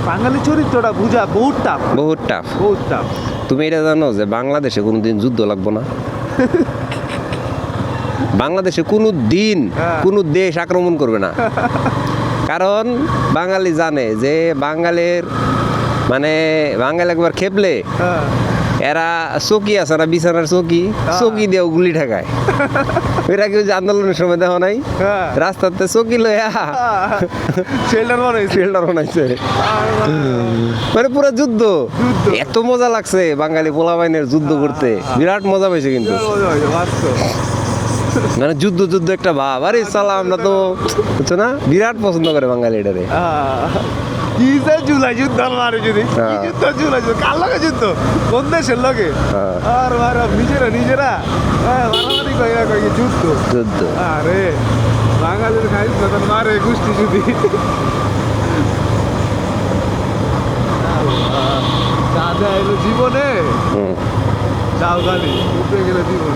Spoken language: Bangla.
বাঙালি চরিত্রটা বুঝা বহুত টাফ, বহুত টাফ। বহুত টাফ। তুমি এটা জানো যে বাংলাদেশে কোনোদিন যুদ্ধ লাগবো না? বাংলাদেশে কোনো দিন হ্যাঁ। কোনো দেশ আক্রমণ করবে না, কারণ বাঙালি জানে যে বাঙালির মানে বাঙালি একবার খেপলে হ্যাঁ। এরা চকি আছে না, বিছানার চকি, চকি দিয়ে গুলি ঠেকায়। এরা কেউ যে আন্দোলনের সময় দেখো নাই, হ্যাঁ। রাস্তাতে চকি লইয়া শেল্টার বানাইছে। ফিল্টার বানাইছে, মানে পুরো যুদ্ধ। যুদ্ধ। এত মজা লাগছে বাঙালি পোলাবাইনের যুদ্ধ করতে, বিরাট মজা পাইছে কিন্তু। মানে যুদ্ধ যুদ্ধ একটা ভাব, আরে সালাম আমরা তো বুঝছো না, বিরাট পছন্দ করে বাঙালি এটারে। কি যে জুলাই যুদ্ধ মারে যদি, কি হ্যাঁ। যুদ্ধ জুলাই যুদ্ধ, কার লগে যুদ্ধ, কোন দেশের লগে? হ্যাঁ। আর মারা নিজেরা নিজেরা মারামারি কইরা কই যুদ্ধ। যুদ্ধ। আরে বাঙালির খাই কথা মারে গোষ্ঠী যদি। যা যা এলো জীবনে, হুম। যাও গালি, উঠে গেলে জীবন।